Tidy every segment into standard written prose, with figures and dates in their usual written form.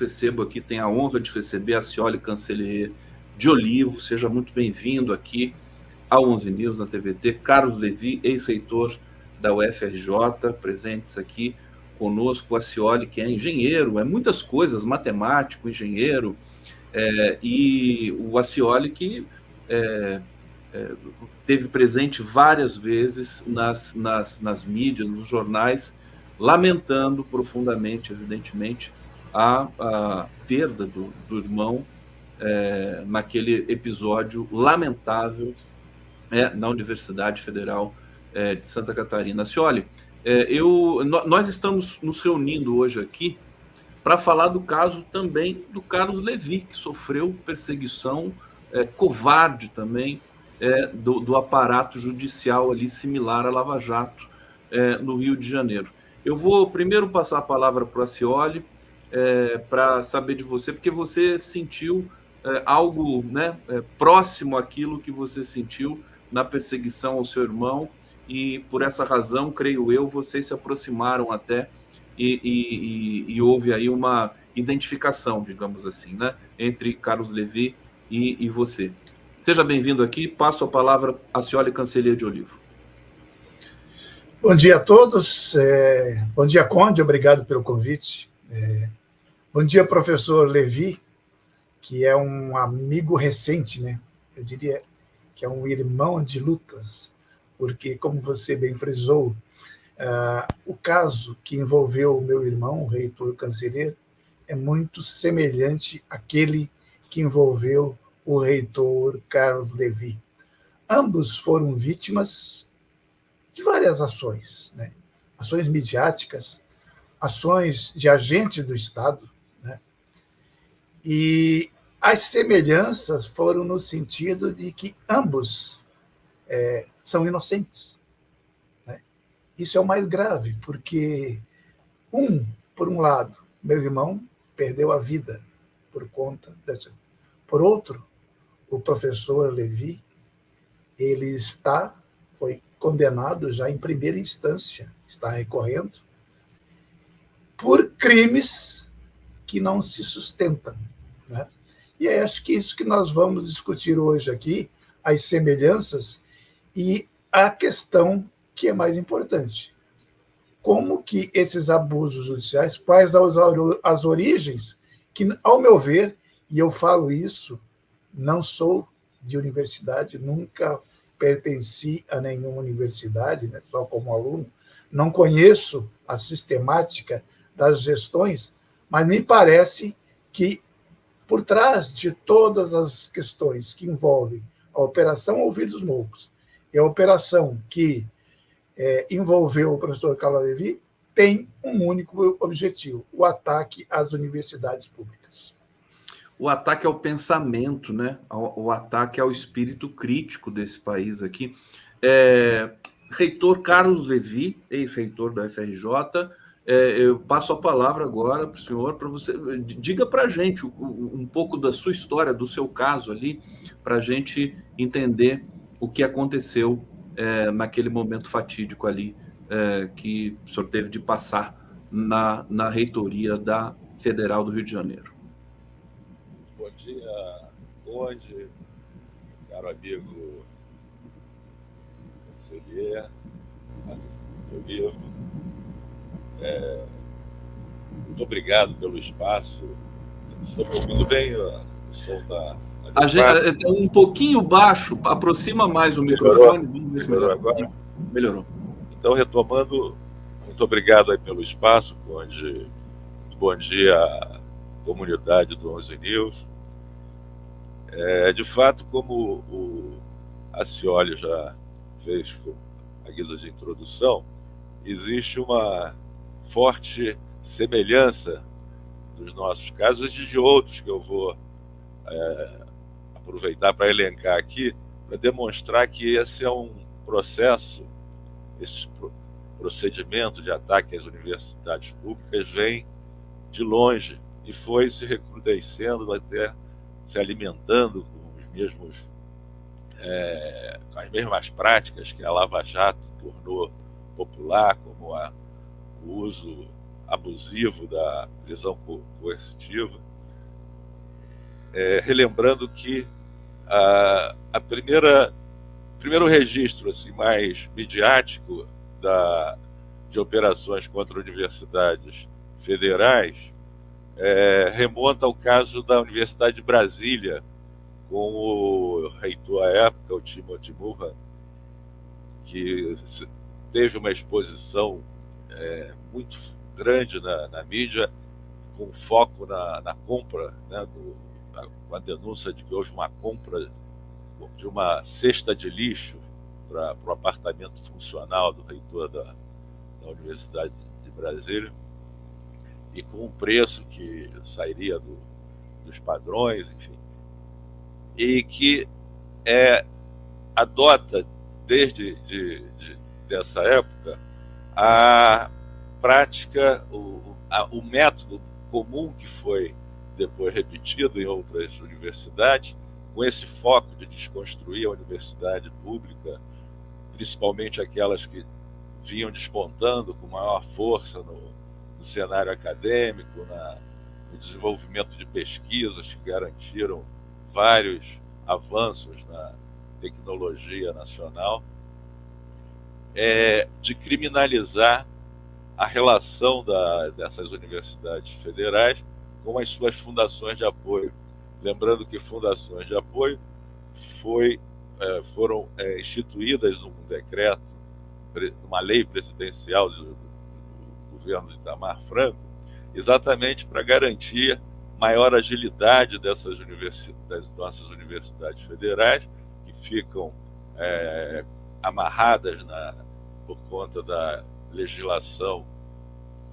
recebo aqui, tenho a honra de receber a Cioli Cancellier de Olivo. Seja muito bem-vindo aqui ao 11 News na TVT. Carlos Levi, ex-reitor da UFRJ, presentes aqui conosco. A Cioli, que é engenheiro, é muitas coisas, matemático, engenheiro, e o Acioli que teve presente várias vezes nas mídias, nos jornais, lamentando profundamente, evidentemente, a perda do irmão naquele episódio lamentável na Universidade Federal de Santa Catarina. Cioli, nós estamos nos reunindo hoje aqui para falar do caso também do Carlos Levi, que sofreu perseguição covarde também do aparato judicial ali, similar à Lava Jato, no Rio de Janeiro. Eu vou primeiro passar a palavra para a Cioli, para saber de você, porque você sentiu algo, né, próximo àquilo que você sentiu na perseguição ao seu irmão, e por essa razão, creio eu, vocês se aproximaram até e houve aí uma identificação, digamos assim, né, entre Carlos Levi e você. Seja bem-vindo aqui, passo a palavra à Cioli Cancellier de Olivo. Bom dia a todos, bom dia, Conde, obrigado pelo convite. Bom dia, professor Levi, que é um amigo recente, né? Eu diria que é um irmão de lutas, porque, como você bem frisou, o caso que envolveu o meu irmão, o reitor Cancellier, é muito semelhante àquele que envolveu o reitor Carlos Levi. Ambos foram vítimas de várias ações, né? Ações midiáticas, ações de agentes do Estado, né? E as semelhanças foram no sentido de que ambos são inocentes, né? Isso é o mais grave, porque por um lado, meu irmão perdeu a vida por conta dessa. Por outro, o professor Levi, ele foi condenado já em primeira instância, está recorrendo, por crimes que não se sustentam, né? E acho que isso que nós vamos discutir hoje aqui, as semelhanças e a questão que é mais importante. Como que esses abusos judiciais, quais as origens, que, ao meu ver, e eu falo isso, não sou de universidade, nunca pertenci a nenhuma universidade, né, só como aluno, não conheço a sistemática das gestões, mas me parece que, por trás de todas as questões que envolvem a Operação Ouvidos Moucos e a operação que envolveu o professor Carlos Levi, tem um único objetivo: o ataque às universidades públicas. O ataque ao pensamento, né? O ataque ao espírito crítico desse país aqui. Reitor Carlos Levi, ex-reitor da UFRJ, eu passo a palavra agora para o senhor, para você. Diga para a gente um pouco da sua história, do seu caso ali, para a gente entender o que aconteceu naquele momento fatídico ali, que o senhor teve de passar na reitoria da Federal do Rio de Janeiro. Bom dia, Conde, caro amigo Cancellier, meu livro. Muito obrigado pelo espaço. Estou me ouvindo bem? O som está um pouquinho baixo, aproxima mais o microfone. Vamos ver se melhorou agora. Melhorou. Então, retomando, muito obrigado aí pelo espaço, Conde. Bom dia, comunidade do 11 News. De fato, como o Acioli já fez com a guisa de introdução, existe uma forte semelhança dos nossos casos e de outros que eu vou aproveitar para elencar aqui, para demonstrar que esse é um processo, esse procedimento de ataque às universidades públicas vem de longe e foi se recrudescendo, até se alimentando com as mesmas práticas que a Lava Jato tornou popular, como o uso abusivo da prisão coercitiva, relembrando que primeiro registro assim, mais midiático de operações contra universidades federais remonta ao caso da Universidade de Brasília, com o reitor à época, o Timothy Mulvaney, que teve uma exposição muito grande na mídia, com foco na compra, né, com a denúncia de que houve uma compra de uma cesta de lixo para o apartamento funcional do reitor da Universidade de Brasília, e com um preço que sairia dos padrões, enfim, e que adota, desde dessa época, a prática, o método comum que foi depois repetido em outras universidades, com esse foco de desconstruir a universidade pública, principalmente aquelas que vinham despontando com maior força no cenário acadêmico, no desenvolvimento de pesquisas que garantiram vários avanços na tecnologia nacional, de criminalizar a relação dessas universidades federais com as suas fundações de apoio. Lembrando que fundações de apoio foram instituídas num decreto, numa lei presidencial do governo de Itamar Franco, exatamente para garantir maior agilidade das nossas universidades federais, que ficam amarradas por conta da legislação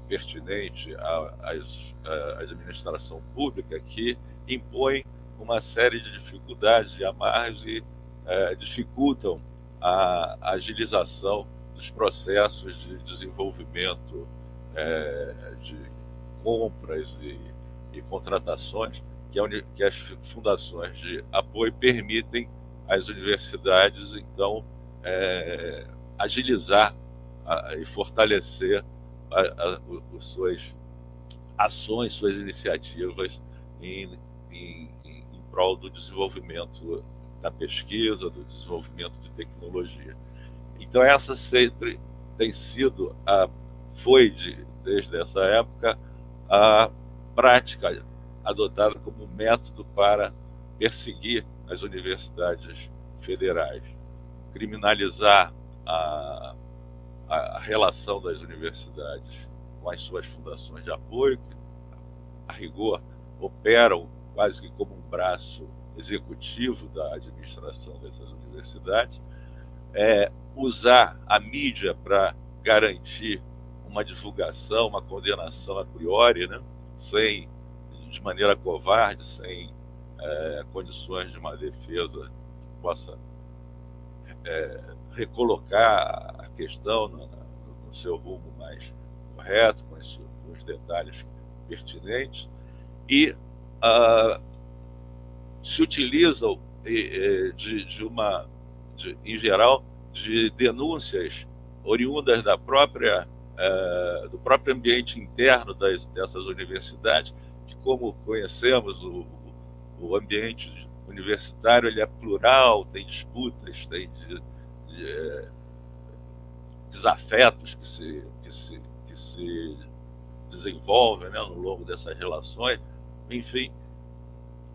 pertinente à administração pública, que impõe uma série de dificuldades e amarras e dificultam a agilização dos processos de desenvolvimento de compras e contratações que as fundações de apoio permitem às universidades, então, agilizar e fortalecer suas ações, suas iniciativas em prol do desenvolvimento da pesquisa, do desenvolvimento de tecnologia. Então essa sempre tem sido, desde essa época, a prática adotada como método para perseguir as universidades federais, criminalizar a relação das universidades com as suas fundações de apoio, que, a rigor, operam quase que como um braço executivo da administração dessas universidades, usar a mídia para garantir uma divulgação, uma condenação a priori, né, de maneira covarde, sem condições de uma defesa que possa recolocar a questão no seu rumo mais correto, com os detalhes pertinentes, e se utilizam em geral, de denúncias oriundas do próprio ambiente interno dessas universidades, que, como conhecemos, o ambiente universitário ele é plural, tem disputas, tem desafetos que se desenvolvem, né, ao longo dessas relações, enfim,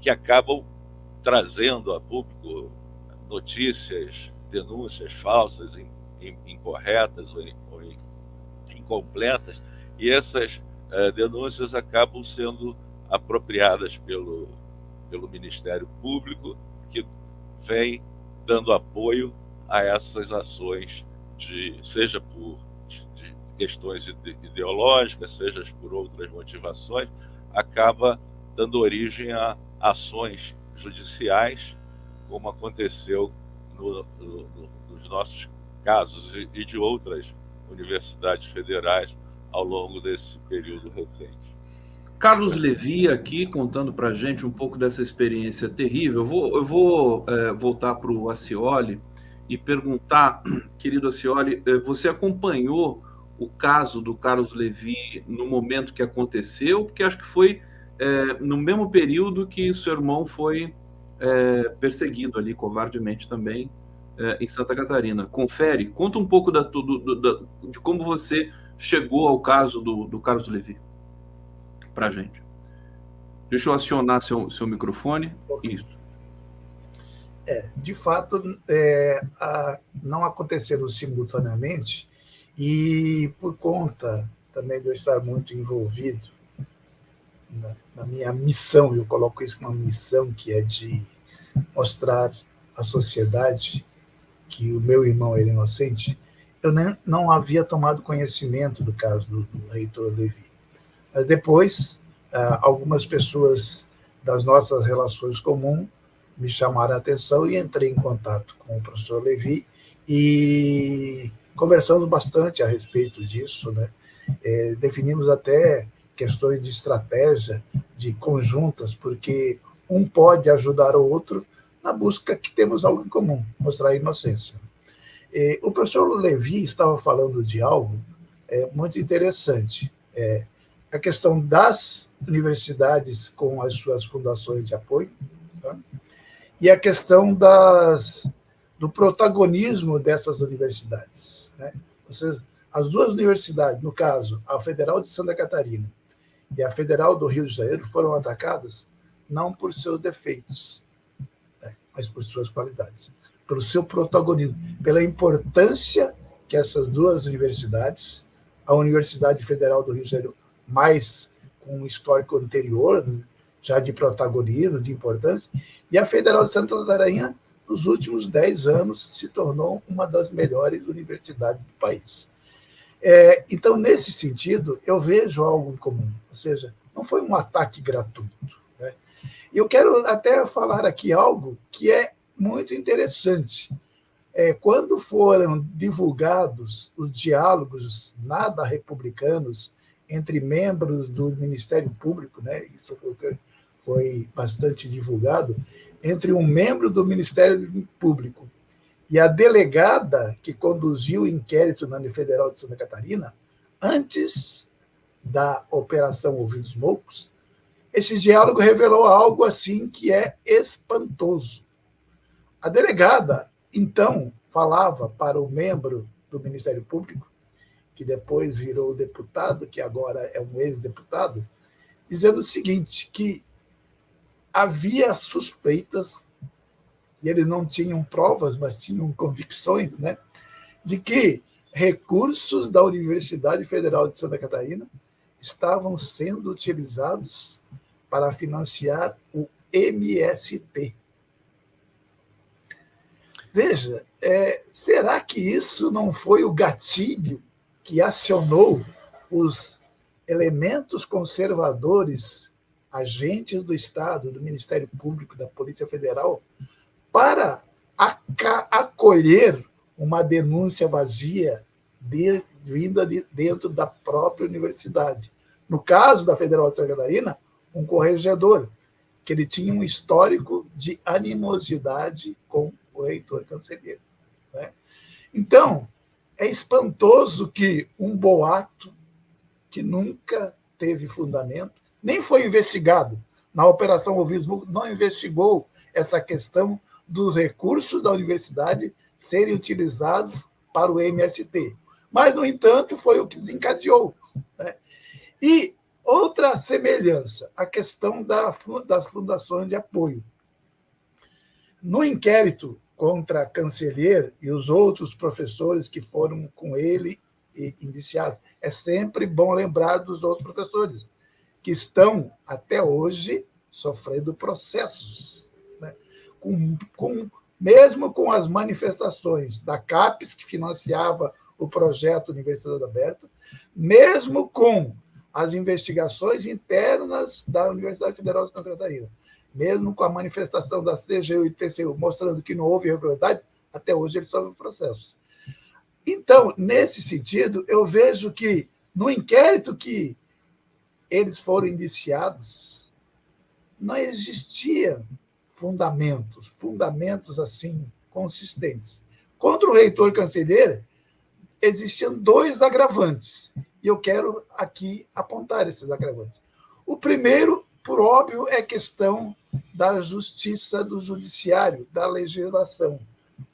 que acabam trazendo a público notícias, denúncias falsas, incorretas ou incompletas, e essas denúncias acabam sendo apropriadas pelo Ministério Público, que vem dando apoio a essas ações, seja por questões ideológicas, seja por outras motivações, acaba dando origem a ações judiciais, como aconteceu nos nossos casos e de outras universidades federais ao longo desse período recente. Carlos Levi aqui contando para a gente um pouco dessa experiência terrível. Eu vou voltar para o Acioli e perguntar, querido Acioli, você acompanhou o caso do Carlos Levi no momento que aconteceu, porque acho que foi no mesmo período que seu irmão foi perseguido ali covardemente também em Santa Catarina. Confere, conta um pouco de como você chegou ao caso do Carlos Levi para a gente. Deixa eu acionar seu microfone. Isso. De fato, não aconteceram simultaneamente, e por conta também de eu estar muito envolvido na minha missão, eu coloco isso como uma missão, que é de mostrar à sociedade que o meu irmão era inocente, eu não havia tomado conhecimento do caso do reitor Levi. Mas depois, algumas pessoas das nossas relações comuns me chamaram a atenção e entrei em contato com o professor Levi e conversamos bastante a respeito disso, né? Definimos até questões de estratégia, de conjuntas, porque um pode ajudar o outro na busca que temos algo em comum, mostrar a inocência. O professor Levi estava falando de algo muito interessante, a questão das universidades com as suas fundações de apoio, tá? E a questão do protagonismo dessas universidades, né? Ou seja, as duas universidades, no caso, a Federal de Santa Catarina e a Federal do Rio de Janeiro, foram atacadas não por seus defeitos, né, mas por suas qualidades, pelo seu protagonismo, pela importância que essas duas universidades, a Universidade Federal do Rio de Janeiro, mais com um histórico anterior, já de protagonismo, de importância, e a Federal de Santa Catarina, nos últimos 10 anos, se tornou uma das melhores universidades do país. Então, nesse sentido, eu vejo algo em comum, ou seja, não foi um ataque gratuito, né? E eu quero até falar aqui algo que é muito interessante. Quando foram divulgados os diálogos nada republicanos entre membros do Ministério Público, né, isso foi bastante divulgado, entre um membro do Ministério Público e a delegada que conduziu o inquérito na Federal de Santa Catarina, antes da Operação Ouvidos Moucos, esse diálogo revelou algo assim que é espantoso. A delegada, então, falava para o membro do Ministério Público, que depois virou deputado, que agora é um ex-deputado, dizendo o seguinte, que havia suspeitas, e eles não tinham provas, mas tinham convicções, né, de que recursos da Universidade Federal de Santa Catarina estavam sendo utilizados para financiar o MST. Veja, será que isso não foi o gatilho que acionou os elementos conservadores, agentes do Estado, do Ministério Público, da Polícia Federal, para acolher uma denúncia vazia vinda dentro da própria universidade? No caso da Federal de Santa Catarina, um corregedor, que ele tinha um histórico de animosidade com o reitor Cancelheiro, né? Então, é espantoso que um boato que nunca teve fundamento, nem foi investigado. Na Operação Ouvidos Moucos não investigou essa questão dos recursos da universidade serem utilizados para o MST. Mas, no entanto, foi o que desencadeou, né? E outra semelhança, a questão das fundações de apoio. No inquérito contra Cancelheiro e os outros professores que foram com ele indiciados, é sempre bom lembrar dos outros professores, que estão, até hoje, sofrendo processos, né? Mesmo com as manifestações da CAPES, que financiava o projeto Universidade Aberta, mesmo com as investigações internas da Universidade Federal de Santa Catarina, mesmo com a manifestação da CGU e TCU mostrando que não houve irregularidade, até hoje eles sofrem processos. Então, nesse sentido, eu vejo que no inquérito que eles foram indiciados, não existia fundamentos assim, consistentes. Contra o reitor Cancelheiro, existiam 2 agravantes, e eu quero aqui apontar esses agravantes. O primeiro, por óbvio, é a questão da justiça, do judiciário, da legislação.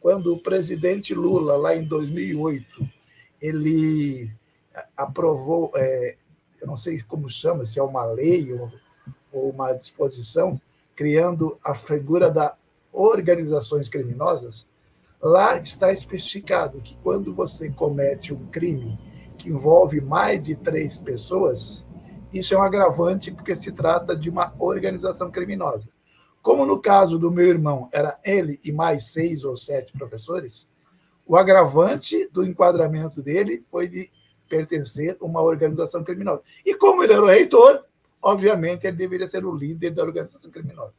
Quando o presidente Lula, lá em 2008, ele aprovou, eu não sei como chama, se é uma lei ou uma disposição, criando a figura das organizações criminosas, lá está especificado que quando você comete um crime que envolve mais de 3 pessoas, isso é um agravante porque se trata de uma organização criminosa. Como no caso do meu irmão, era ele e mais 6 ou 7 professores, o agravante do enquadramento dele foi de pertencer a uma organização criminosa. E como ele era o reitor, obviamente ele deveria ser o líder da organização criminosa.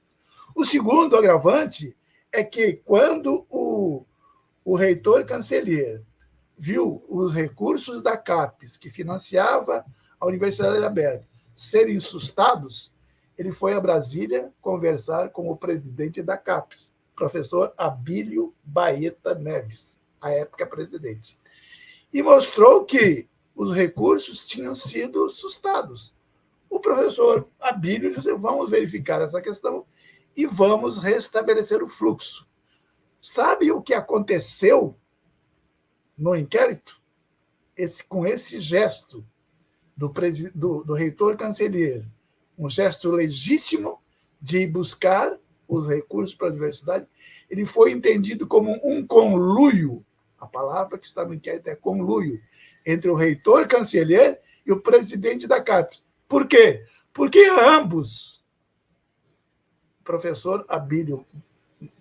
O segundo agravante é que quando o reitor Cancellier viu os recursos da CAPES, que financiava a Universidade Aberta, serem sustados, ele foi a Brasília conversar com o presidente da CAPES, professor Abílio Baeta Neves, à época presidente, e mostrou que os recursos tinham sido sustados. O professor Abílio disse: vamos verificar essa questão e vamos restabelecer o fluxo. Sabe o que aconteceu no inquérito? Com esse gesto do reitor Cancellier, um gesto legítimo de buscar os recursos para a universidade, ele foi entendido como um conluio, a palavra que está no inquérito é conluio, entre o reitor Cancellier e o presidente da CAPES. Por quê? Porque ambos, o professor Abílio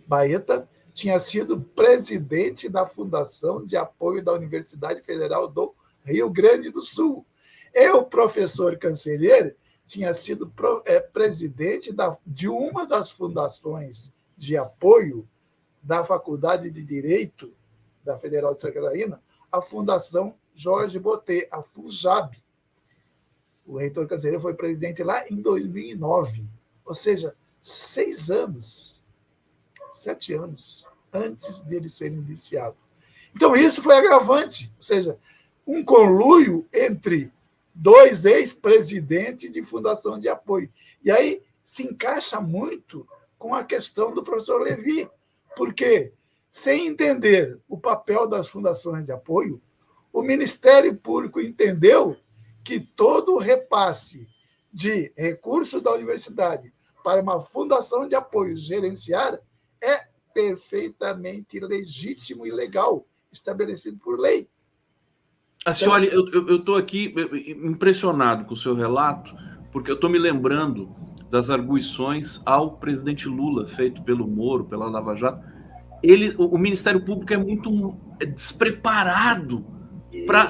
Baeta, tinha sido presidente da Fundação de Apoio da Universidade Federal do Rio Grande do Sul. E o professor Cancellier tinha sido presidente de uma das fundações de apoio da Faculdade de Direito da Federal de Santa Catarina, a Fundação Jorge Botet, a FUNJAB. O reitor Cancellier foi presidente lá em 2009, ou seja, 6 anos, 7 anos antes dele ser indiciado. Então, isso foi agravante, ou seja, um conluio entre 2 ex-presidentes de fundação de apoio. E aí se encaixa muito com a questão do professor Levi, porque, sem entender o papel das fundações de apoio, o Ministério Público entendeu que todo o repasse de recursos da universidade para uma fundação de apoio gerenciar é perfeitamente legítimo e legal, estabelecido por lei. Olha, eu estou aqui impressionado com o seu relato, porque eu estou me lembrando das arguições ao presidente Lula, feito pelo Moro, pela Lava Jato. O Ministério Público é muito despreparado,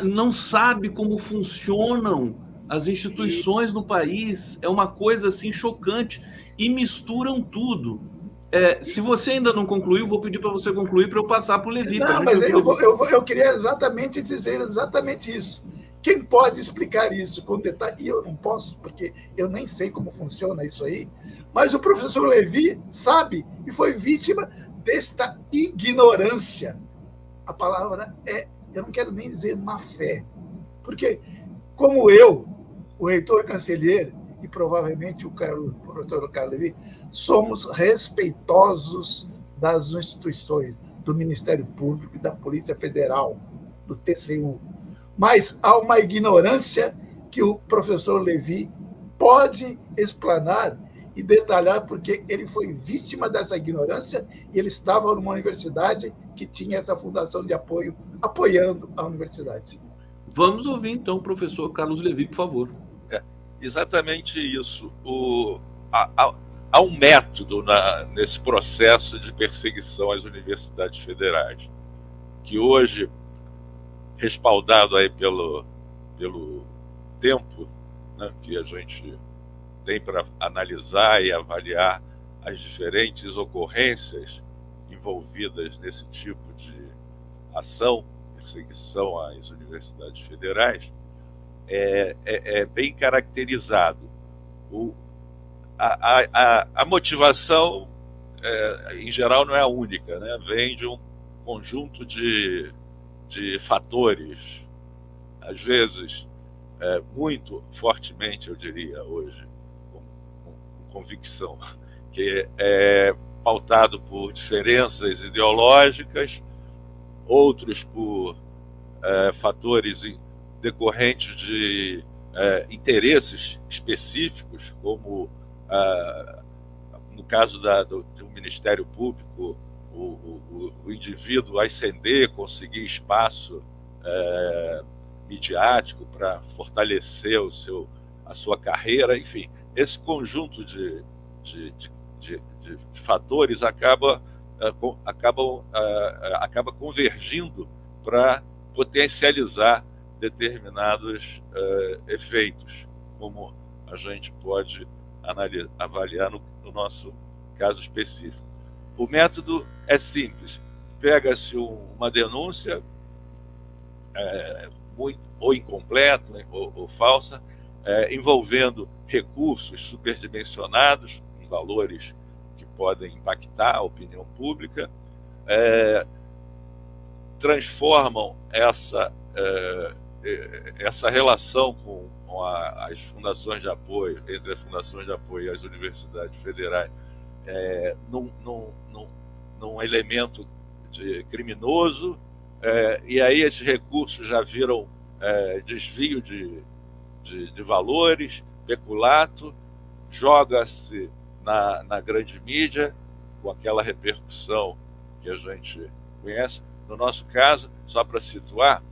não sabe como funcionam as instituições no país. É uma coisa assim chocante, e misturam tudo. Se você ainda não concluiu, vou pedir para você concluir para eu passar para o Levi. Não, mas eu queria exatamente dizer exatamente isso. Quem pode explicar isso com detalhe? E eu não posso, porque eu nem sei como funciona isso aí, mas o professor Levi sabe e foi vítima desta ignorância. A palavra eu não quero nem dizer má fé, porque como o reitor Cancellier e provavelmente o professor Carlos Levi, somos respeitosos das instituições, do Ministério Público e da Polícia Federal, do TCU. Mas há uma ignorância que o professor Levi pode explanar e detalhar, porque ele foi vítima dessa ignorância e ele estava numa universidade que tinha essa fundação de apoio, apoiando a universidade. Vamos ouvir, então, o professor Carlos Levi, por favor. Exatamente isso. Há um método nesse processo de perseguição às universidades federais, que hoje, respaldado aí pelo tempo, né, que a gente tem para analisar e avaliar as diferentes ocorrências envolvidas nesse tipo de ação, perseguição às universidades federais, é bem caracterizado. A motivação, em geral, não é a única, né? Vem de um conjunto de de fatores, às vezes muito fortemente, eu diria hoje, com convicção, que é pautado por diferenças ideológicas, outros por fatores decorrentes de interesses específicos, como no caso do Ministério Público, o indivíduo ascender, conseguir espaço midiático para fortalecer a sua carreira, enfim, esse conjunto de fatores acaba convergindo para potencializar determinados efeitos, como a gente pode avaliar no nosso caso específico. O método é simples: pega-se uma denúncia ou incompleta ou falsa, envolvendo recursos superdimensionados, em valores que podem impactar a opinião pública, transformam essa relação com as fundações de apoio, entre as fundações de apoio e as universidades federais, num elemento criminoso, e aí esses recursos já viram desvio de valores, peculato, joga-se na grande mídia, com aquela repercussão que a gente conhece. No nosso caso, só para situar,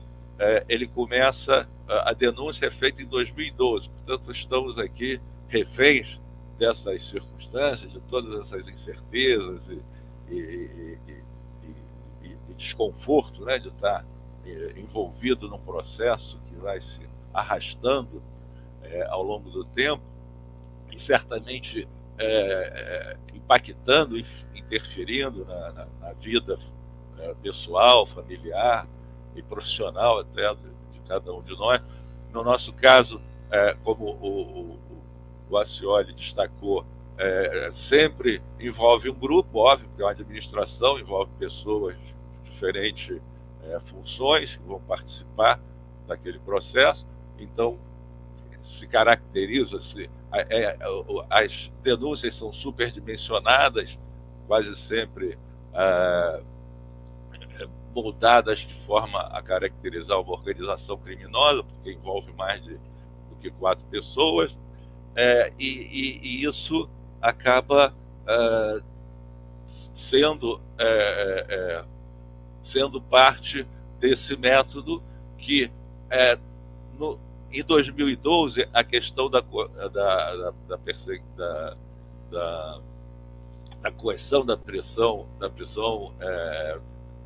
ele começa, a denúncia é feita em 2012, portanto estamos aqui reféns dessas circunstâncias, de todas essas incertezas e desconforto, né, de estar envolvido num processo que vai se arrastando ao longo do tempo e certamente impactando, interferindo na vida pessoal, familiar e profissional até de cada um de nós. No nosso caso, como o Acioli destacou, sempre envolve um grupo, óbvio, porque é uma administração, envolve pessoas de diferentes funções que vão participar daquele processo. Então, se caracteriza-se, as denúncias são superdimensionadas, quase sempre moldadas de forma a caracterizar uma organização criminosa, porque envolve mais do que 4 pessoas, e isso acaba sendo parte desse método que, em 2012, a questão da coerção, da prisão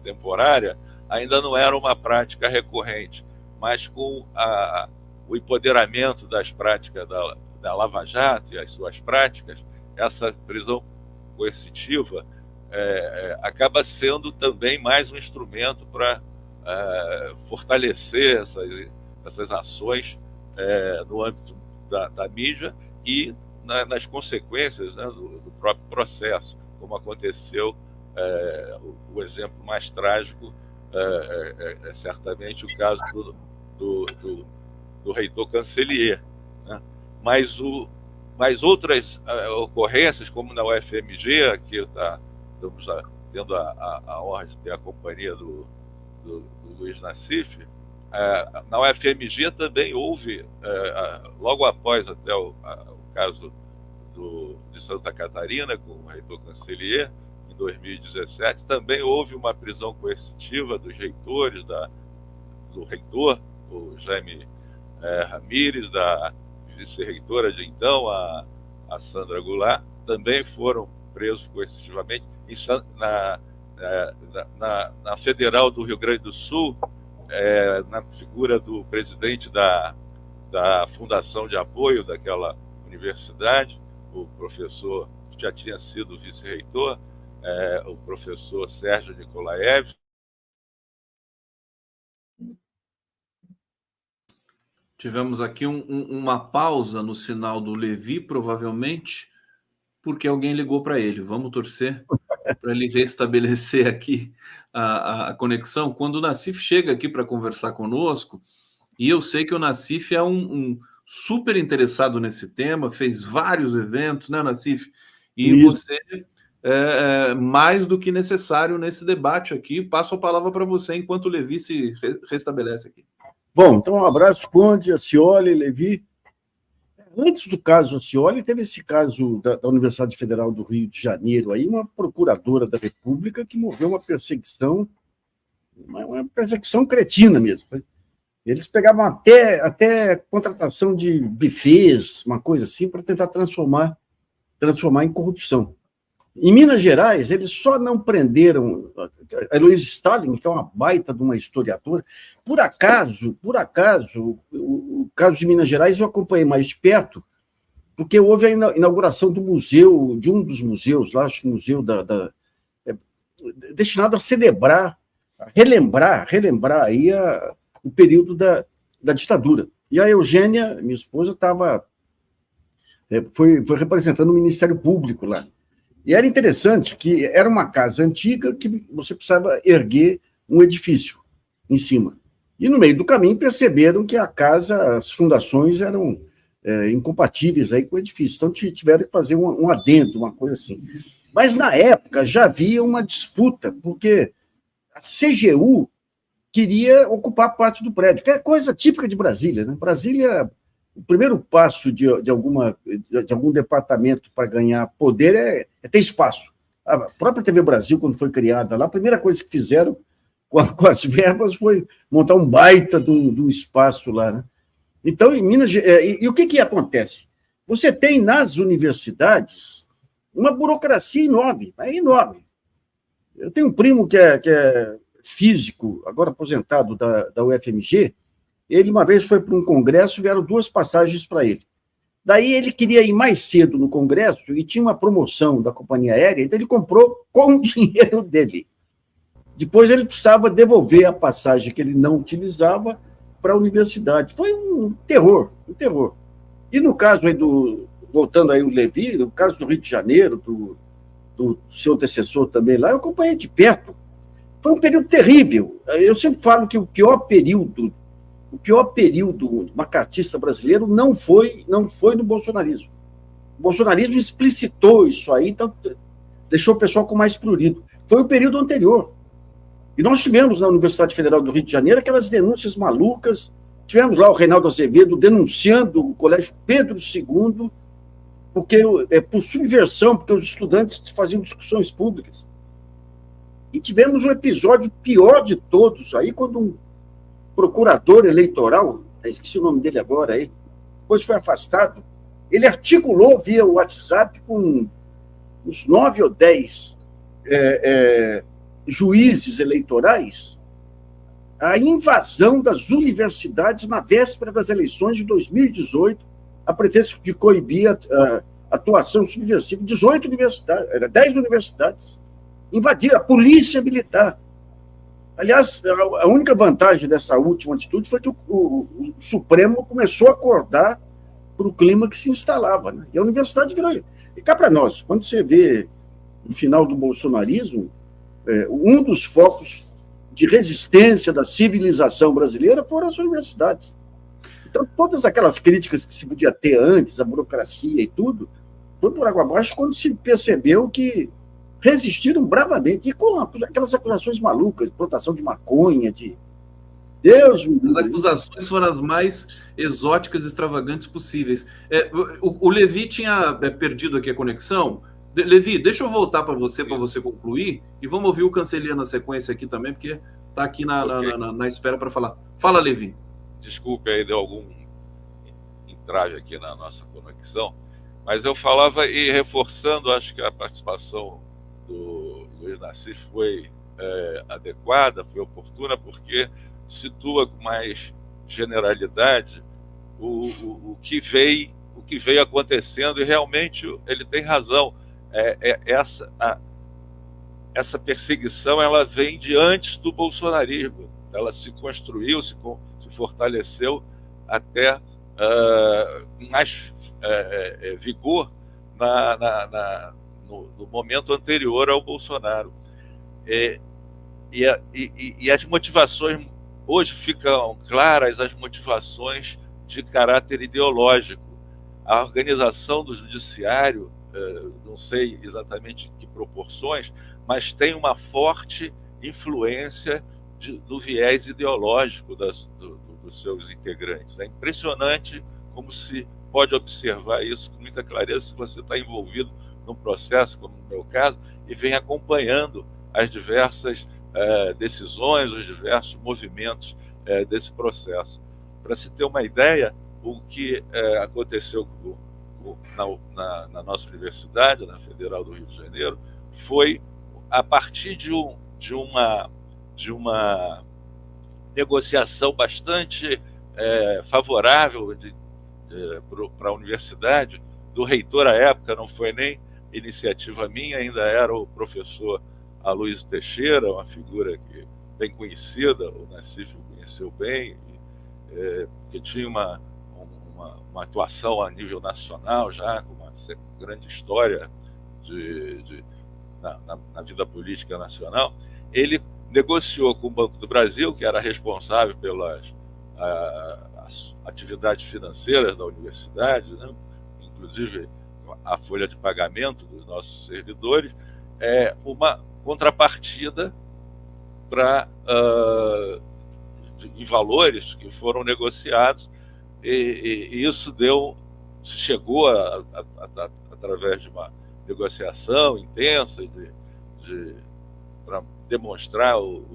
temporária ainda não era uma prática recorrente, mas com o empoderamento das práticas da Lava Jato e as suas práticas, essa prisão coercitiva acaba sendo também mais um instrumento para fortalecer essas ações no âmbito da mídia e nas consequências, né, do próprio processo, como aconteceu. O exemplo mais trágico é certamente o caso do reitor Cancelier, né? Mas outras ocorrências, como na UFMG, aqui estamos tendo a honra de ter a companhia do Luiz Nassif. Na UFMG também houve, logo após até o caso de Santa Catarina, com o reitor Cancelier, em 2017, também houve uma prisão coercitiva dos reitores, do reitor, o Jaime Ramírez, da vice-reitora de então, a Sandra Goulart, também foram presos coercitivamente. Na Federal do Rio Grande do Sul, na figura do presidente da fundação de apoio daquela universidade, o professor que já tinha sido vice-reitor, o professor Sérgio Nikolaev. Tivemos aqui uma pausa no sinal do Levi, provavelmente porque alguém ligou para ele. Vamos torcer ele restabelecer aqui a conexão. Quando o Nassif chega aqui para conversar conosco, e eu sei que o Nassif é um super interessado nesse tema, fez vários eventos, né, Nassif? E Isso. você é mais do que necessário nesse debate aqui. Passo a palavra para você enquanto o Levi se restabelece aqui. Bom, então um abraço, Conde, Acioli, Levi. Antes do caso Acioli, teve esse caso da Universidade Federal do Rio de Janeiro, aí uma procuradora da República que moveu uma perseguição cretina mesmo. Eles pegavam até contratação de bufês, uma coisa assim, para tentar transformar em corrupção. Em Minas Gerais, eles só não prenderam a Heloísa Stalin, que é uma baita de uma historiadora. Por acaso, o caso de Minas Gerais eu acompanhei mais de perto, porque houve a inauguração do museu, de um dos museus, lá, acho que o museu destinado a celebrar, a relembrar aí o período da ditadura. E a Eugênia, minha esposa, foi representando o Ministério Público lá. E era interessante que era uma casa antiga que você precisava erguer um edifício em cima. E no meio do caminho perceberam que a casa, as fundações eram incompatíveis aí com o edifício. Então tiveram que fazer um adendo, uma coisa assim. Mas na época já havia uma disputa, porque a CGU queria ocupar parte do prédio, que é coisa típica de Brasília, né? Brasília, o primeiro passo de algum departamento para ganhar poder é ter espaço. A própria TV Brasil, quando foi criada lá, a primeira coisa que fizeram com as verbas foi montar um baita do espaço lá, né? Então, em Minas... E o que acontece? Você tem nas universidades uma burocracia enorme, é enorme. Eu tenho um primo que é físico, agora aposentado da UFMG. Ele uma vez foi para um congresso e vieram 2 passagens para ele. Daí ele queria ir mais cedo no congresso e tinha uma promoção da companhia aérea, então ele comprou com o dinheiro dele. Depois ele precisava devolver a passagem que ele não utilizava para a universidade. Foi um terror, um terror. E no caso aí voltando aí o Levi, no caso do Rio de Janeiro, do seu antecessor também lá, eu acompanhei de perto. Foi um período terrível. Eu sempre falo que o pior período macartista brasileiro não foi no bolsonarismo. O bolsonarismo explicitou isso aí, então deixou o pessoal com mais prurido. Foi o período anterior. E nós tivemos na Universidade Federal do Rio de Janeiro aquelas denúncias malucas. Tivemos lá o Reinaldo Azevedo denunciando o Colégio Pedro II por subversão, porque os estudantes faziam discussões públicas. E tivemos um episódio pior de todos, aí quando um procurador eleitoral, esqueci o nome dele agora aí, depois foi afastado, ele articulou via WhatsApp com uns 9 ou 10 juízes eleitorais a invasão das universidades na véspera das eleições de 2018, a pretexto de coibir a atuação subversiva. 18 universidades, 10 universidades invadiram, a polícia militar. Aliás, a única vantagem dessa última atitude foi que o Supremo começou a acordar para o clima que se instalava, né? E a universidade virou... E cá para nós, quando você vê no final do bolsonarismo, um dos focos de resistência da civilização brasileira foram as universidades. Então, todas aquelas críticas que se podia ter antes, a burocracia e tudo, foi por água abaixo quando se percebeu que resistiram bravamente, e com aquelas acusações malucas, plantação de maconha, de... Deus... As acusações foram as mais exóticas e extravagantes possíveis. O Levi tinha perdido aqui a conexão. Levi, deixa eu voltar para você concluir, e vamos ouvir o Cancelia na sequência aqui também, porque está aqui na espera para falar. Fala, Levi. Desculpe aí, deu algum entrave aqui na nossa conexão, mas eu falava, e reforçando, acho que a participação do Luiz Nassif foi adequada, foi oportuna, porque situa com mais generalidade o que veio acontecendo, e realmente ele tem razão. Essa perseguição, ela vem de antes do bolsonarismo, ela se construiu, se fortaleceu até mais vigor no momento anterior ao Bolsonaro. E as motivações, hoje ficam claras as motivações de caráter ideológico. A organização do judiciário, não sei exatamente em que proporções, mas tem uma forte influência do viés ideológico dos seus integrantes. É impressionante como se pode observar isso com muita clareza se você está envolvido num processo, como no meu caso, e vem acompanhando as diversas decisões, os diversos movimentos desse processo. Para se ter uma ideia, o que aconteceu na nossa universidade, na Federal do Rio de Janeiro, foi a partir de uma negociação bastante favorável para a universidade, do reitor à época, não foi nem iniciativa minha, ainda era o professor Aloysio Teixeira, uma figura que bem conhecida, o Nassif o conheceu bem, que tinha uma atuação a nível nacional já, com uma grande história na vida política nacional. Ele negociou com o Banco do Brasil, que era responsável pelas atividades financeiras da universidade, né? Inclusive a folha de pagamento dos nossos servidores, uma contrapartida em valores que foram negociados, e isso chegou através de uma negociação intensa para demonstrar os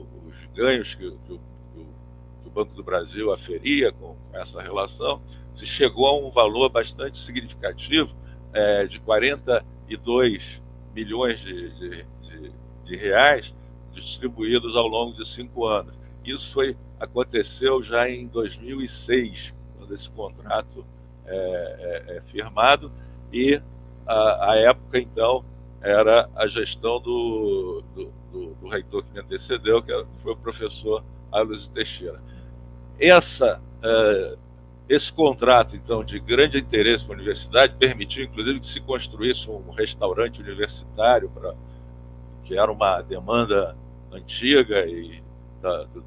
ganhos que o Banco do Brasil aferia com essa relação, se chegou a um valor bastante significativo de 42 milhões de reais distribuídos ao longo de 5 anos. Isso aconteceu já em 2006, quando esse contrato é firmado, e a época, então, era a gestão do reitor que me antecedeu, que foi o professor Aloysio Teixeira. Esse contrato, então, de grande interesse para a universidade, permitiu, inclusive, que se construísse um restaurante universitário, que era uma demanda antiga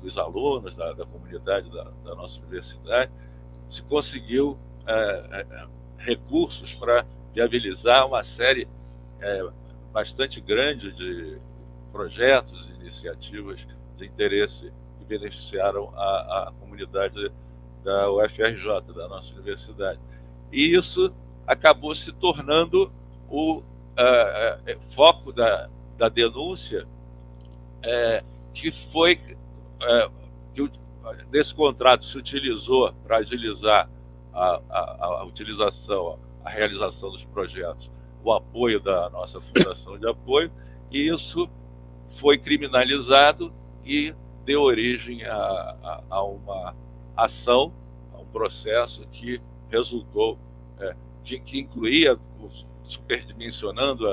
dos alunos, da comunidade da nossa universidade. Se conseguiu recursos para viabilizar uma série bastante grande de projetos e iniciativas de interesse que beneficiaram a comunidade da UFRJ, da nossa universidade. E isso acabou se tornando o foco da denúncia, que foi que desse contrato se utilizou para agilizar a realização dos projetos, o apoio da nossa Fundação de Apoio, e isso foi criminalizado e deu origem a uma ação, a um processo que resultou, que incluía, superdimensionando o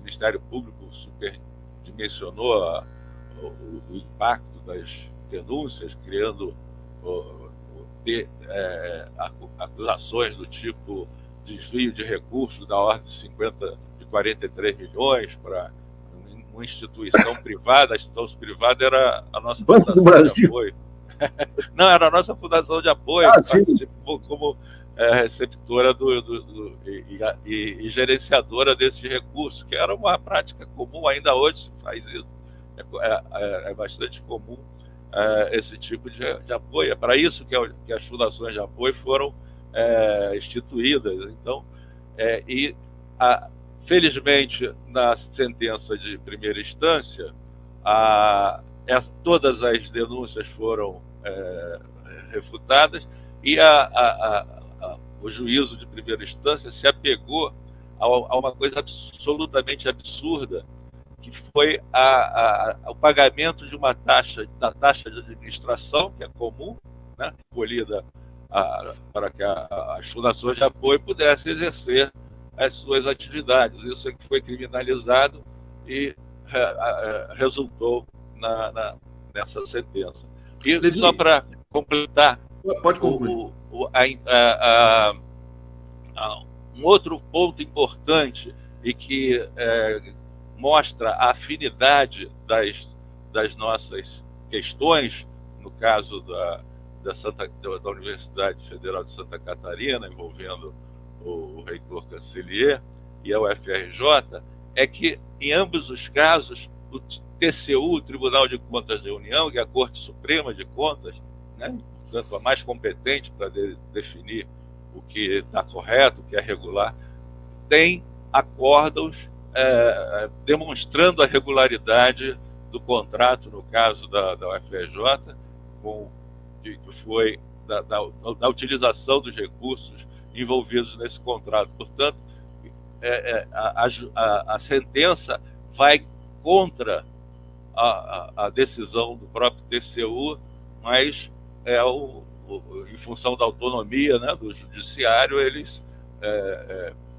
Ministério Público superdimensionou o impacto das denúncias, criando acusações do tipo desvio de recursos da ordem de 43 milhões para uma instituição privada. A instituição privada era a nossa Banco do Brasil. De Apoio. Não, era a nossa Fundação de Apoio, como receptora e gerenciadora desses recursos, que era uma prática comum, ainda hoje se faz isso. É bastante comum esse tipo de apoio. É para isso que as fundações de apoio foram instituídas. Então, felizmente, na sentença de primeira instância, todas as denúncias foram refutadas, e o juízo de primeira instância se apegou a uma coisa absolutamente absurda, que foi o pagamento de da taxa de administração, que é comum, né, colhida para que as fundações de apoio pudessem exercer as suas atividades. Isso é que foi criminalizado e resultou nessa sentença. E Levi, só para completar, pode concluir. Um outro ponto importante e que mostra a afinidade das nossas questões, no caso da Universidade Federal de Santa Catarina, envolvendo o reitor Cancellier e a UFRJ, é que, em ambos os casos, o TCU, o Tribunal de Contas da União, que é a Corte Suprema de Contas, né, portanto, a mais competente para definir o que está correto, o que é regular, tem acórdãos demonstrando a regularidade do contrato, no caso da UFRJ, que foi da utilização dos recursos envolvidos nesse contrato. Portanto, a sentença vai contra a decisão do próprio TCU, mas em função da autonomia, né, do judiciário, eles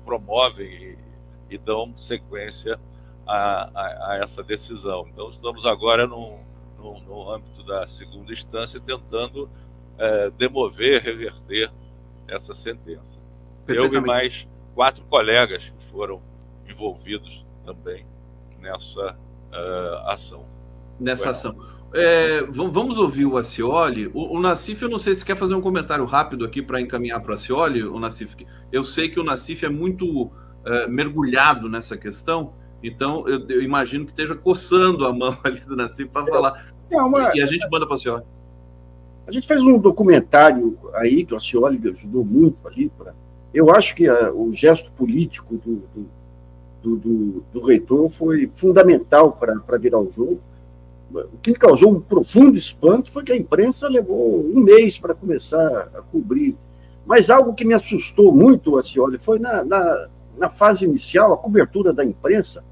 promovem e dão sequência a essa decisão. Então, estamos agora no âmbito da segunda instância tentando reverter essa sentença. Eu e mais 4 colegas que foram envolvidos também nessa ação. Nessa ação. Vamos ouvir o Acioli. O Nassif, eu não sei se quer fazer um comentário rápido aqui para encaminhar para o Acioli, o Nassif. Eu sei que o Nassif é muito mergulhado nessa questão, então eu imagino que esteja coçando a mão ali do Nassif para falar. E a gente manda para o Acioli. A gente fez um documentário aí, que o Acioli me ajudou muito ali. Eu acho que o gesto político do reitor foi fundamental para virar o jogo. O que me causou um profundo espanto foi que a imprensa levou um mês para começar a cobrir. Mas algo que me assustou muito, Acioli, foi na fase inicial, a cobertura da imprensa.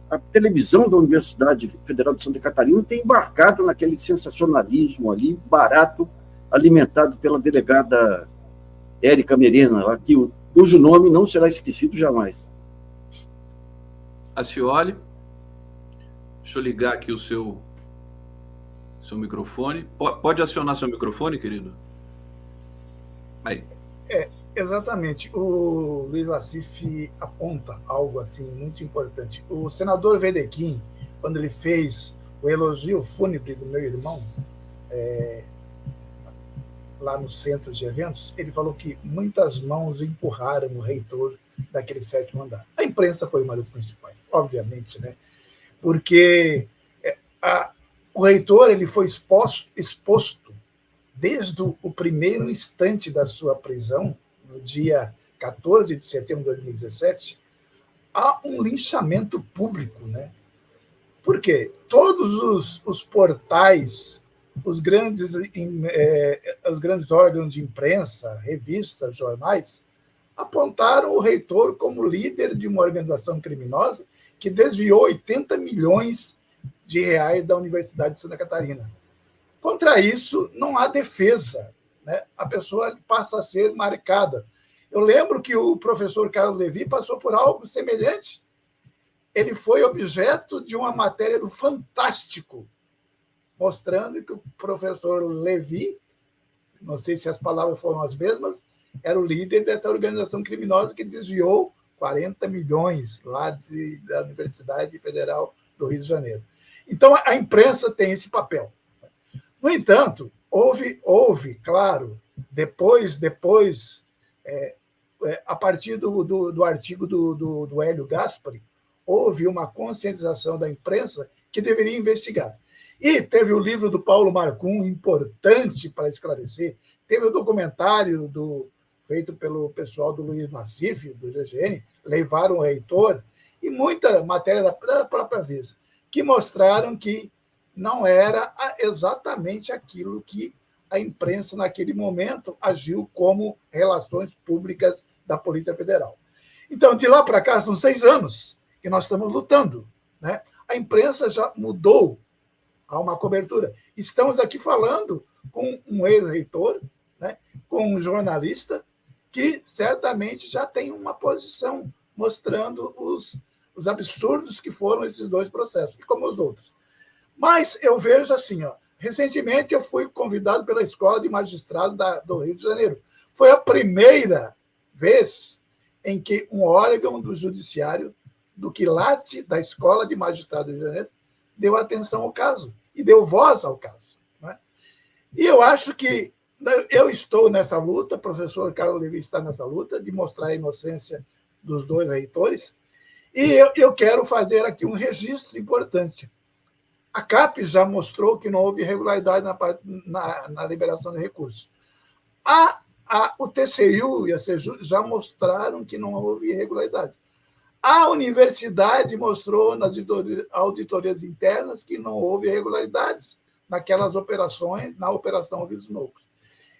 A televisão da Universidade Federal de Santa Catarina tem embarcado naquele sensacionalismo ali, barato, alimentado pela delegada Érica Merena, cujo nome não será esquecido jamais. Acioli, deixa eu ligar aqui o seu microfone. Pode acionar seu microfone, querido? Aí. Exatamente. O Luiz Nassif aponta algo assim muito importante. O senador Wedekind, quando ele fez o elogio fúnebre do meu irmão, lá no centro de eventos, ele falou que muitas mãos empurraram o reitor daquele 7º andar. A imprensa foi uma das principais, obviamente, né? Porque o reitor ele foi exposto desde o primeiro instante da sua prisão, no dia 14 de setembro de 2017, a um linchamento público, né? Por quê? Todos os portais, os grandes órgãos de imprensa, revistas, jornais, apontaram o reitor como líder de uma organização criminosa que desviou 80 milhões de reais da Universidade de Santa Catarina. Contra isso, não há defesa, né? A pessoa passa a ser marcada. Eu lembro que o professor Carlos Levi passou por algo semelhante. Ele foi objeto de uma matéria do Fantástico, mostrando que o professor Levi, não sei se as palavras foram as mesmas, era o líder dessa organização criminosa que desviou 40 milhões lá da Universidade Federal do Rio de Janeiro. Então, a imprensa tem esse papel. No entanto, houve, claro, depois a partir do artigo do Hélio Gaspari, houve uma conscientização da imprensa que deveria investigar. E teve o livro do Paulo Marcum, importante para esclarecer, teve o documentário feito pelo pessoal do Luiz Nassif, do GGN, Levaram o Reitor, e muita matéria da própria Veja, que mostraram que não era exatamente aquilo que a imprensa, naquele momento, agiu como relações públicas da Polícia Federal. Então, de lá para cá, são 6 anos que nós estamos lutando, né? A imprensa já mudou a uma cobertura. Estamos aqui falando com um ex-reitor, né? Com um jornalista que certamente já tem uma posição mostrando os absurdos que foram esses 2 processos, e como os outros. Mas eu vejo assim, recentemente eu fui convidado pela Escola de Magistrados do Rio de Janeiro. Foi a primeira vez em que um órgão do judiciário, do quilate da Escola de Magistrado do Rio de Janeiro, deu atenção ao caso e deu voz ao caso. Né? E eu acho que eu estou nessa luta, o professor Carlos Levi está nessa luta, de mostrar a inocência dos dois reitores, e eu quero fazer aqui um registro importante. A CAPES já mostrou que não houve irregularidade na liberação de recursos. O TCU e a CEJU já mostraram que não houve irregularidade. A universidade mostrou nas auditorias internas que não houve irregularidades naquelas operações, na Operação Vírus Novos.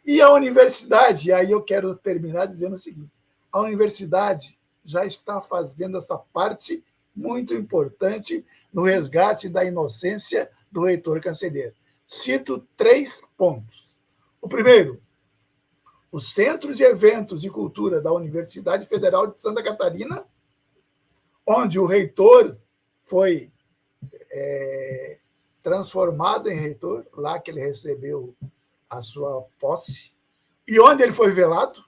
E a universidade, e aí eu quero terminar dizendo o seguinte, a universidade já está fazendo essa parte muito importante no resgate da inocência do reitor Cancelheiro. Cito 3 pontos. O primeiro, o Centro de Eventos e Cultura da Universidade Federal de Santa Catarina, onde o reitor foi transformado em reitor, lá que ele recebeu a sua posse, e onde ele foi velado,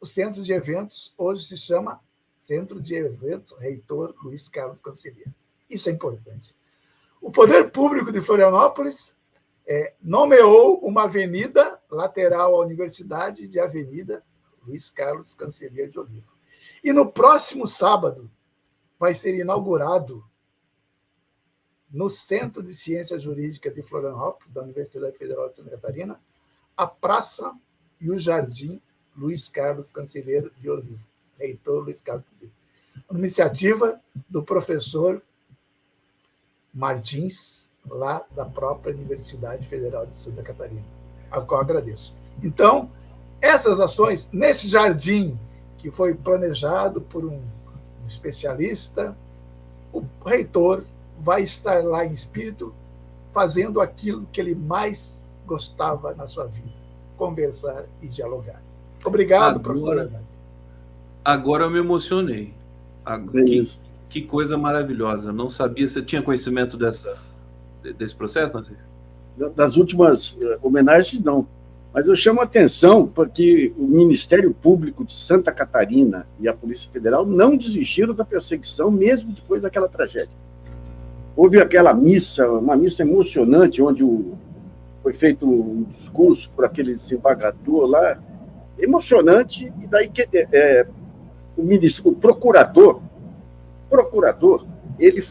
o Centro de Eventos hoje se chama Centro de Eventos Reitor Luiz Carlos Cancelheiro. Isso é importante. O Poder Público de Florianópolis nomeou uma avenida lateral à universidade de Avenida Luiz Carlos Cancelheiro de Oliva. E no próximo sábado vai ser inaugurado no Centro de Ciência Jurídica de Florianópolis, da Universidade Federal de Santa Catarina, a Praça e o Jardim Luiz Carlos Cancelheiro de Oliva, reitor Luiz Carlos Cancelheiro. Uma iniciativa do professor Martins, lá da própria Universidade Federal de Santa Catarina, a qual agradeço. Então, essas ações, nesse jardim que foi planejado por um especialista, o reitor vai estar lá em espírito, fazendo aquilo que ele mais gostava na sua vida, conversar e dialogar. Obrigado, professor Hernani. Agora eu me emocionei. Que coisa maravilhosa. Não sabia, você tinha conhecimento desse processo, Nassif? Das últimas homenagens, não. Mas eu chamo a atenção porque o Ministério Público de Santa Catarina e a Polícia Federal não desistiram da perseguição, mesmo depois daquela tragédia. Houve aquela missa, uma missa emocionante, onde foi feito um discurso por aquele desembargador lá, emocionante, e daí o procurador, ele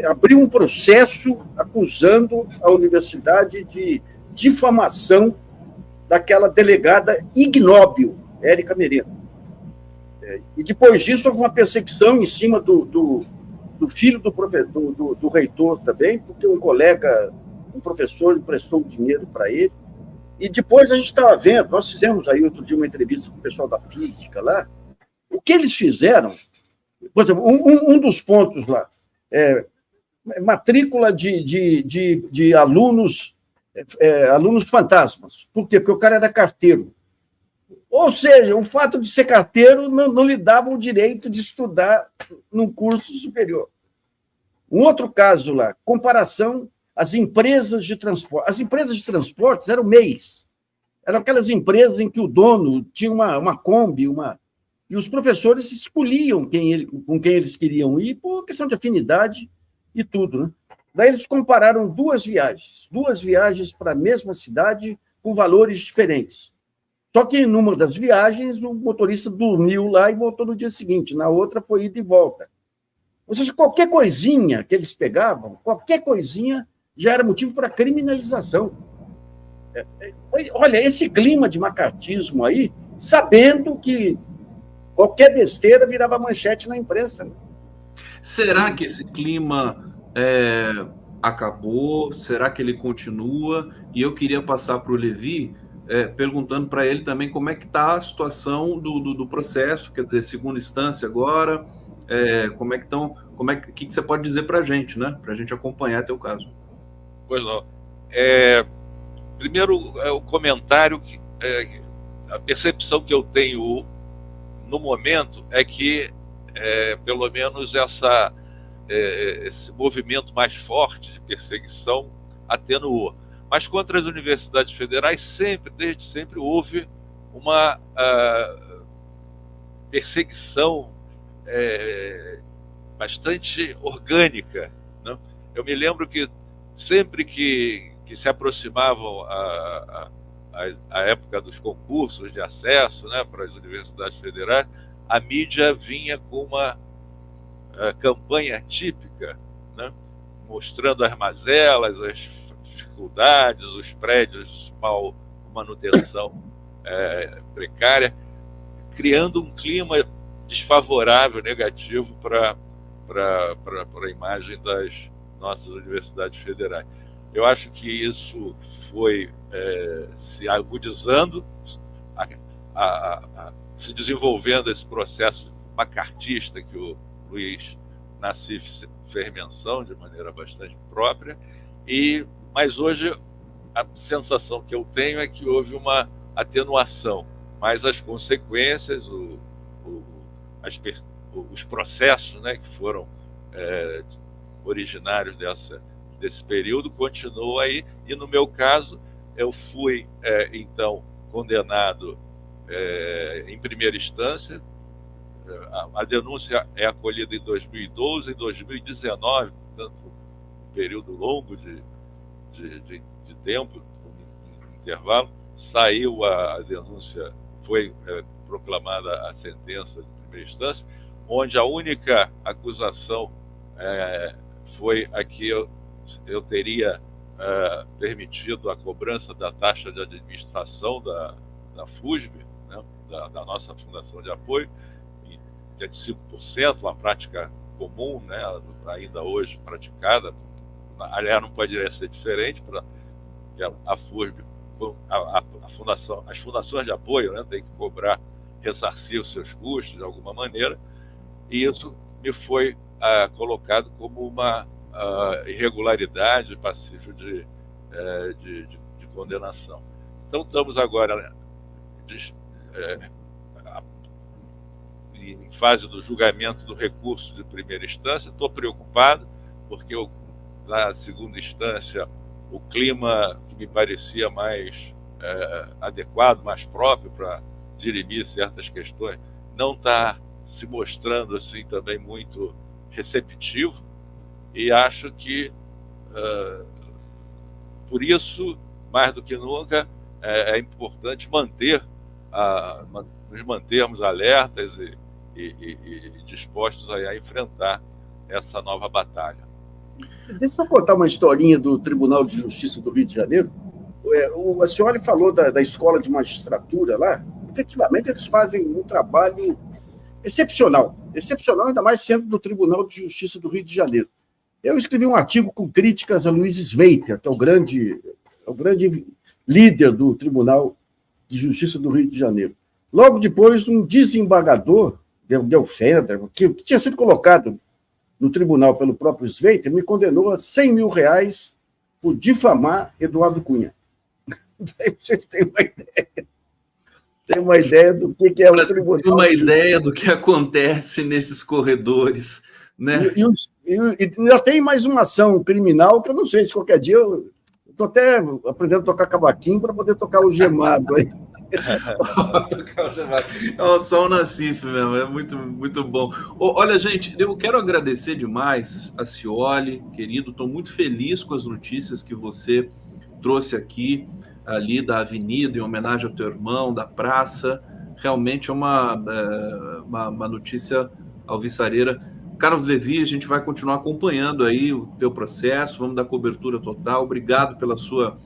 abriu um processo acusando a universidade de difamação daquela delegada ignóbil, Érica Merino. E depois disso houve uma perseguição em cima do filho do reitor também, porque um colega, um professor, emprestou dinheiro para ele. E depois a gente estava vendo, nós fizemos aí outro dia uma entrevista com o pessoal da física lá, o que eles fizeram, por exemplo, um dos pontos lá, matrícula de alunos, alunos fantasmas. Por quê? Porque o cara era carteiro. Ou seja, o fato de ser carteiro não lhe dava o direito de estudar num curso superior. Um outro caso lá, comparação às empresas de transporte. As empresas de transportes eram MEIs. Eram aquelas empresas em que o dono tinha uma Kombi, e os professores escolhiam com quem eles queriam ir por questão de afinidade e tudo. Né? Daí eles compararam duas viagens para a mesma cidade com valores diferentes. Só que numa das viagens o motorista dormiu lá e voltou no dia seguinte, na outra foi ida e volta. Ou seja, qualquer coisinha que eles pegavam, qualquer coisinha já era motivo para criminalização. Olha, esse clima de macartismo aí, sabendo que qualquer besteira virava manchete na imprensa. Né? Será que esse clima acabou? Será que ele continua? E eu queria passar para o Levi, perguntando para ele também como é que está a situação do processo, quer dizer, segunda instância agora, como é que estão, o que você pode dizer para a gente, né? Para a gente acompanhar teu caso. Pois não. Primeiro, o comentário, a percepção que eu tenho no momento é que, pelo menos, esse movimento mais forte de perseguição atenuou. Mas contra as universidades federais, desde sempre, houve uma perseguição bastante orgânica, né? Eu me lembro que sempre que se aproximavam a época dos concursos de acesso, né, para as universidades federais, a mídia vinha com uma campanha típica, né, mostrando as mazelas, as dificuldades, os prédios mal manutenção precária, criando um clima desfavorável, negativo para a imagem das nossas universidades federais. Eu acho que isso foi se agudizando, se desenvolvendo esse processo macartista que o Luiz Nassif fez menção de maneira bastante própria, mas hoje a sensação que eu tenho é que houve uma atenuação, mas as consequências, os processos, né, que foram originários desse período continuam aí, e no meu caso eu fui então condenado em primeira instância. A denúncia é acolhida em 2012 e 2019, portanto um período longo de tempo, um intervalo. Saiu a denúncia, foi proclamada a sentença de primeira instância, onde a única acusação foi a que eu teria permitido a cobrança da taxa de administração da FUSB, né, da nossa Fundação de Apoio, de 5%, uma prática comum, né, ainda hoje praticada. Aliás, não poderia ser diferente, para a FUSB, as fundações de apoio, né, tem que cobrar, ressarcir os seus custos de alguma maneira, e isso me foi colocado como uma irregularidade passível de condenação. Então, estamos agora em fase do julgamento do recurso de primeira instância. Estou preocupado, porque na segunda instância o clima que me parecia mais adequado, mais próprio para dirimir certas questões, não está se mostrando assim também muito receptivo, e acho que por isso, mais do que nunca, é importante nos mantermos alertas e dispostos a enfrentar essa nova batalha. Deixa eu contar uma historinha do Tribunal de Justiça do Rio de Janeiro. A senhora falou da escola de magistratura lá. Efetivamente, eles fazem um trabalho excepcional, ainda mais sendo do Tribunal de Justiça do Rio de Janeiro. Eu escrevi um artigo com críticas a Luiz Sveiter, que é o grande líder do Tribunal de Justiça do Rio de Janeiro. Logo depois, um desembargador, Gelfeder, que tinha sido colocado no tribunal pelo próprio Sveiter, me condenou a R$100 mil por difamar Eduardo Cunha. Daí vocês têm uma ideia. Tem uma ideia do que é o tribunal. Tem uma ideia do que acontece nesses corredores, né? E ainda tem mais uma ação criminal que eu não sei se qualquer dia eu estou até aprendendo a tocar cavaquinho para poder tocar o gemado aí. É só o Nassif mesmo, é muito, muito bom. Olha, gente, eu quero agradecer demais a Scioli, querido. Estou muito feliz com as notícias que você trouxe aqui, ali da avenida, em homenagem ao teu irmão, da praça. Realmente é uma notícia alvissareira. Carlos Levi, a gente vai continuar acompanhando aí o teu processo, vamos dar cobertura total. Obrigado pela sua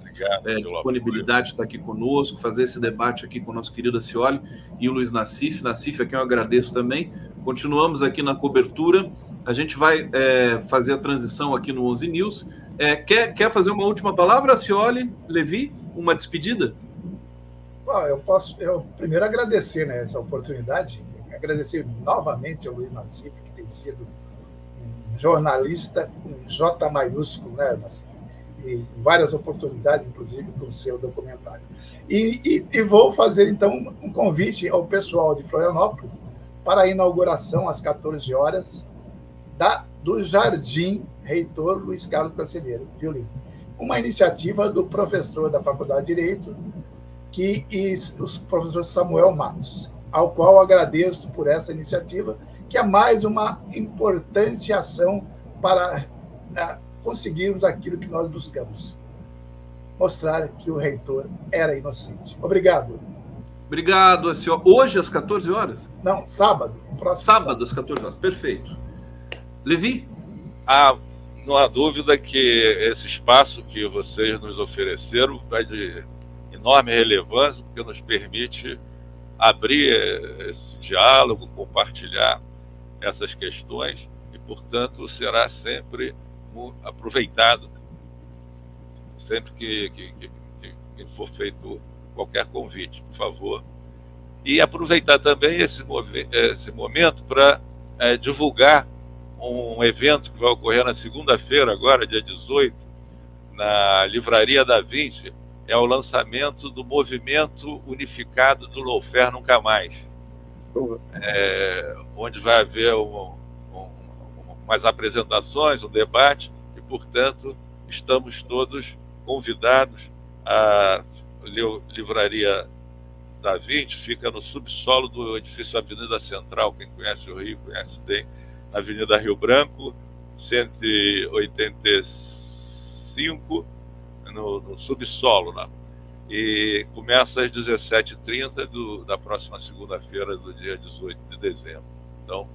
disponibilidade de estar aqui conosco, fazer esse debate aqui com o nosso querido Scioli e o Luiz Nassif. Nassif, a quem eu agradeço também. Continuamos aqui na cobertura. A gente vai fazer a transição aqui no 11 News. Quer fazer uma última palavra, Scioli, Levi? Uma despedida? Eu primeiro agradecer, né, essa oportunidade, agradecer novamente ao Luiz Nassif, que tem sido um jornalista com J maiúsculo, né, Nassif? E várias oportunidades, inclusive, com o seu documentário. E vou fazer, então, um convite ao pessoal de Florianópolis para a inauguração, às 14 horas, do Jardim Reitor Luiz Carlos Cancelheiro, uma iniciativa do professor da Faculdade de Direito, e o professor Samuel Matos, ao qual agradeço por essa iniciativa, que é mais uma importante ação para conseguirmos aquilo que nós buscamos, mostrar que o reitor era inocente. Obrigado. Obrigado, senhor. Hoje, às 14 horas? Não, sábado. Sábado, às 14 horas. Perfeito. Levi? Não há dúvida que esse espaço que vocês nos ofereceram é de enorme relevância, porque nos permite abrir esse diálogo, compartilhar essas questões e, portanto, será sempre aproveitado sempre que for feito qualquer convite, por favor. E aproveitar também esse momento para divulgar um evento que vai ocorrer na segunda-feira, agora, dia 18, na Livraria da Vinci. É o lançamento do Movimento Unificado do Lawfare Nunca Mais, onde vai haver umas apresentações, um debate, e, portanto, estamos todos convidados. A Livraria da Vinci fica no subsolo do edifício Avenida Central. Quem conhece o Rio conhece bem, na Avenida Rio Branco, 185, no subsolo, né? E começa às 17h30 da próxima segunda-feira, do dia 18 de dezembro. Então,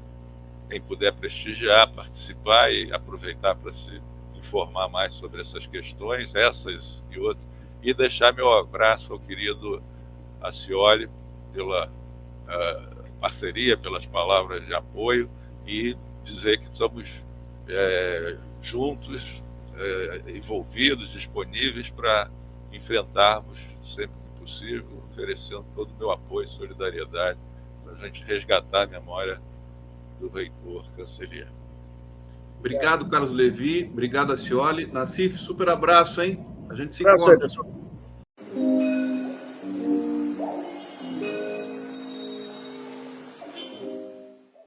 quem puder prestigiar, participar e aproveitar para se informar mais sobre essas questões, essas e outras, e deixar meu abraço ao querido Acioli pela parceria, pelas palavras de apoio, e dizer que estamos juntos, envolvidos, disponíveis para enfrentarmos sempre que possível, oferecendo todo o meu apoio e solidariedade para a gente resgatar a memória do reitor Cancelliere. Obrigado, Carlos Levi. Obrigado, Acioli. Nassif, super abraço, hein? A gente se encontra.